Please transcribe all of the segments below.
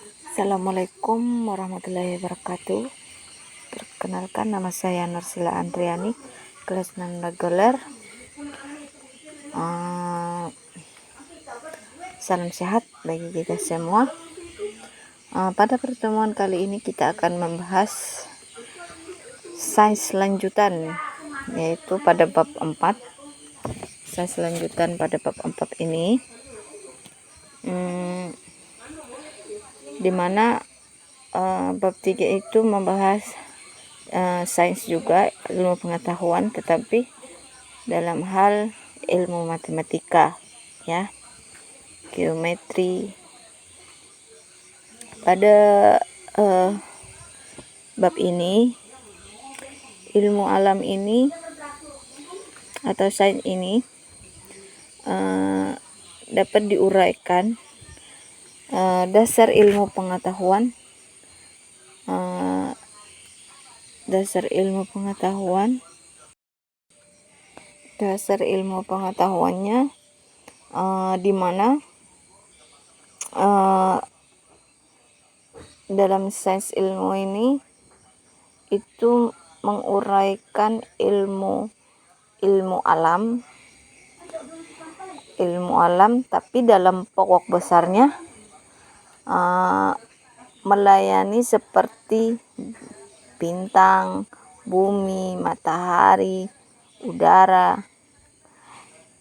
Assalamualaikum warahmatullahi wabarakatuh. Perkenalkan, nama saya Nursila Andriani, kelas 6 reguler. Salam sehat bagi kita semua. Pada pertemuan kali ini kita akan membahas sains lanjutan, yaitu pada bab 4. Sains lanjutan pada bab 4 ini dimana bab 3 itu membahas sains juga, ilmu pengetahuan, tetapi dalam hal ilmu matematika, ya, geometri. Pada bab ini, ilmu alam ini atau sains ini dapat diuraikan dasar ilmu pengetahuan. Dasar ilmu pengetahuannya di mana dalam sains ilmu ini itu menguraikan ilmu alam, tapi dalam pokok besarnya melayani seperti bintang, bumi, matahari, udara,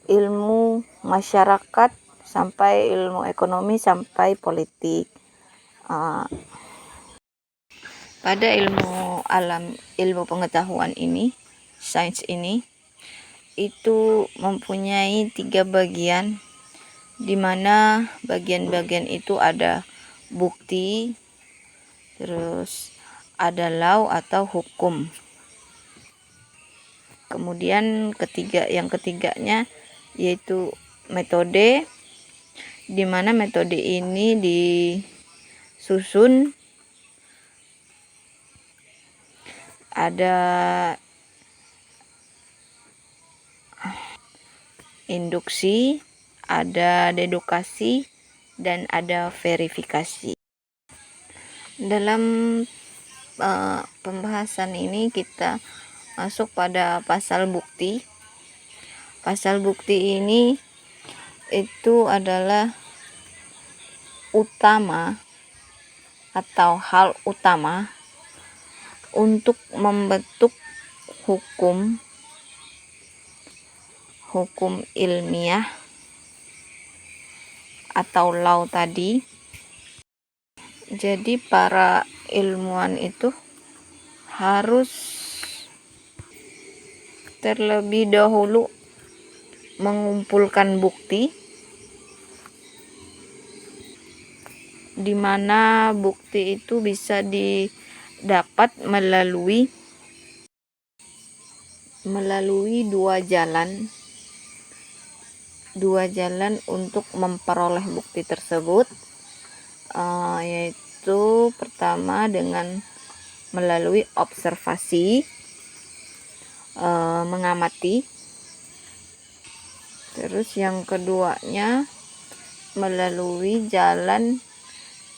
ilmu masyarakat, sampai ilmu ekonomi, sampai politik. Pada ilmu alam, ilmu pengetahuan ini, sains ini itu mempunyai 3 bagian, di mana bagian-bagian itu ada bukti, terus ada law atau hukum. Kemudian yang ketiganya yaitu metode, di mana metode ini disusun ada induksi, ada dedukasi, dan ada verifikasi. Dalam pembahasan ini kita masuk pada pasal bukti. Pasal bukti ini itu adalah utama atau hal utama untuk membentuk hukum ilmiah atau law tadi. Jadi para ilmuwan itu harus terlebih dahulu mengumpulkan bukti, di mana bukti itu bisa didapat melalui 2 jalan untuk memperoleh bukti tersebut, yaitu pertama dengan melalui observasi, mengamati. Terus yang keduanya melalui jalan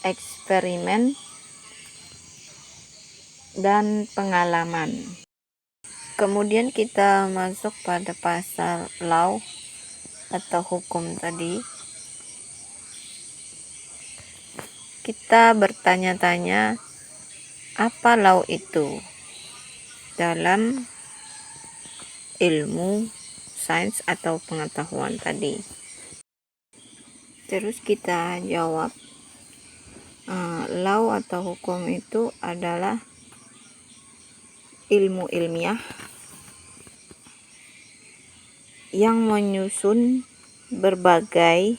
eksperimen dan pengalaman. Kemudian kita masuk pada pasal law atau hukum tadi. Kita bertanya-tanya, apa law itu dalam ilmu sains atau pengetahuan tadi? Terus kita jawab, law atau hukum itu adalah ilmu ilmiah yang menyusun berbagai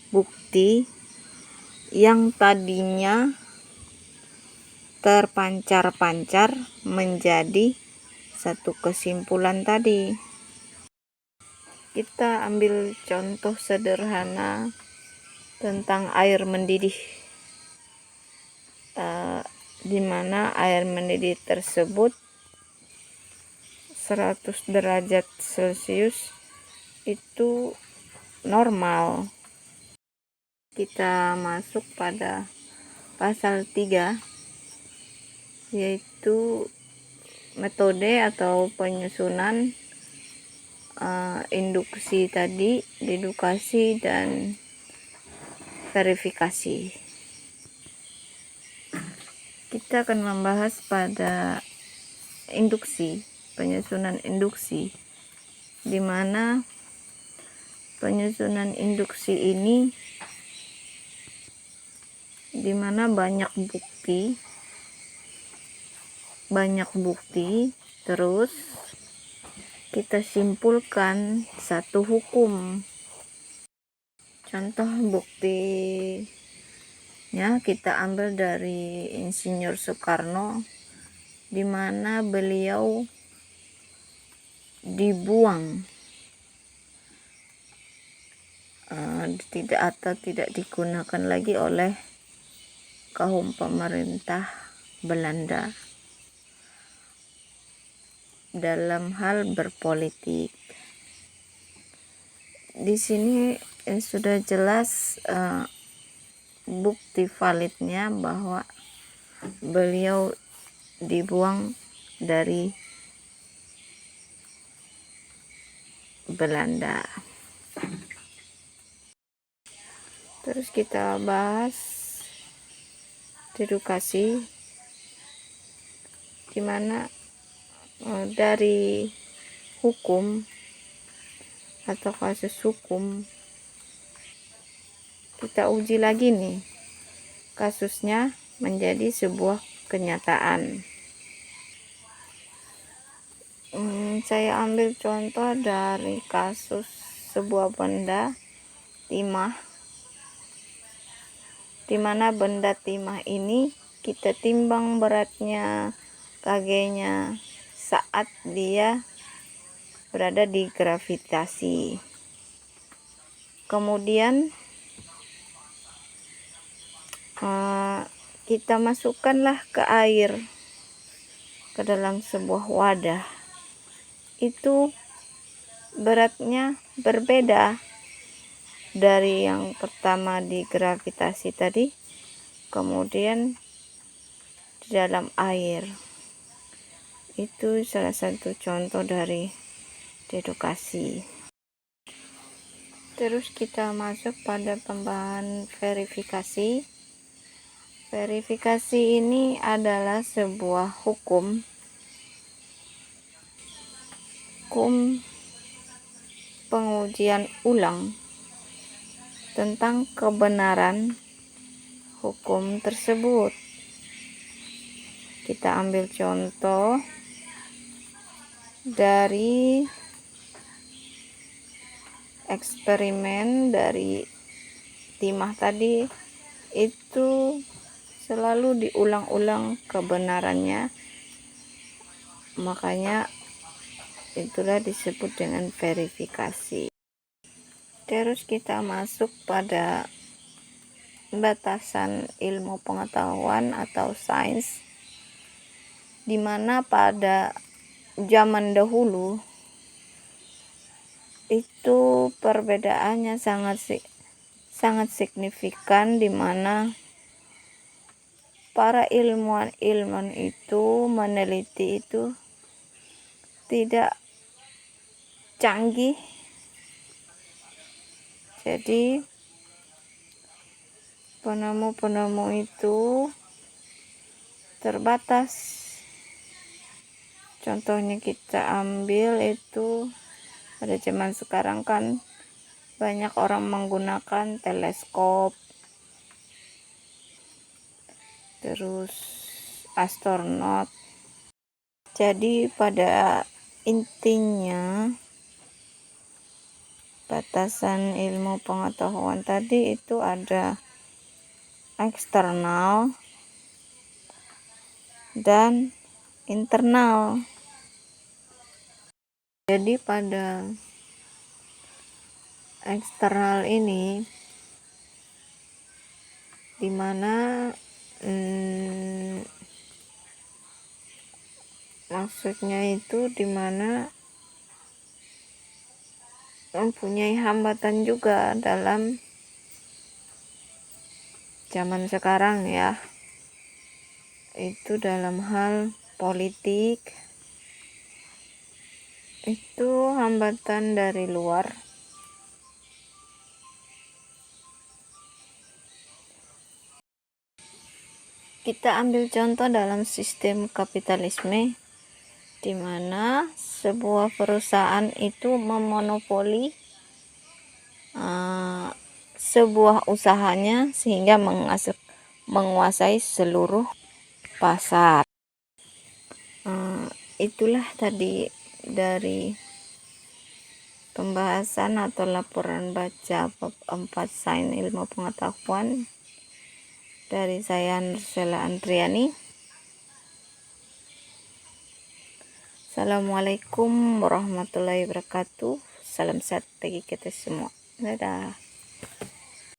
bukti yang tadinya terpancar-pancar menjadi satu kesimpulan tadi. Kita ambil contoh sederhana tentang air mendidih, di mana air mendidih tersebut 100 derajat Celcius itu normal. kita masuk pada pasal 3, yaitu metode atau penyusunan induksi tadi, dedukasi dan verifikasi. Kita akan membahas pada induksi, penyusunan induksi, di mana penyusunan induksi ini banyak bukti, terus kita simpulkan satu hukum. Contoh buktinya kita ambil dari Insinyur Soekarno, di mana beliau dibuang tidak digunakan lagi oleh kaum pemerintah Belanda dalam hal berpolitik. Di sini sudah jelas bukti validnya bahwa beliau dibuang dari Belanda. Terus kita bahas dedukasi, di mana dari hukum atau kasus hukum kita uji lagi nih kasusnya menjadi sebuah kenyataan. Saya ambil contoh dari kasus sebuah benda timah, di mana benda timah ini kita timbang beratnya, Kg-nya saat dia berada di gravitasi. Kemudian kita masukkanlah ke air, ke dalam sebuah wadah. Itu beratnya berbeda dari yang pertama di gravitasi tadi, kemudian di dalam air. Itu salah satu contoh dari dedukasi. Terus kita masuk pada pembahasan verifikasi. Verifikasi ini adalah sebuah hukum pengujian ulang tentang kebenaran hukum tersebut. Kita ambil contoh dari eksperimen dari timah tadi, itu selalu diulang-ulang kebenarannya, makanya itulah disebut dengan verifikasi. Terus kita masuk pada batasan ilmu pengetahuan atau sains, di mana pada zaman dahulu itu perbedaannya sangat signifikan, di mana para ilmuwan itu meneliti itu tidak canggih. Jadi penemu-penemu itu terbatas. Contohnya kita ambil itu pada zaman sekarang kan banyak orang menggunakan teleskop, terus astronot. Jadi pada intinya batasan ilmu pengetahuan tadi itu ada eksternal dan internal. Jadi pada eksternal ini dimana maksudnya itu dimana mempunyai hambatan juga dalam zaman sekarang ya, itu dalam hal politik itu hambatan dari luar. Kita ambil contoh dalam sistem kapitalisme, di mana sebuah perusahaan itu memonopoli sebuah usahanya sehingga menguasai seluruh pasar. Itulah tadi dari pembahasan atau laporan baca bab 4 Sains Ilmu Pengetahuan dari saya Nursela Andriani. Assalamualaikum warahmatullahi wabarakatuh. Salam sehat bagi kita semua. Dadah.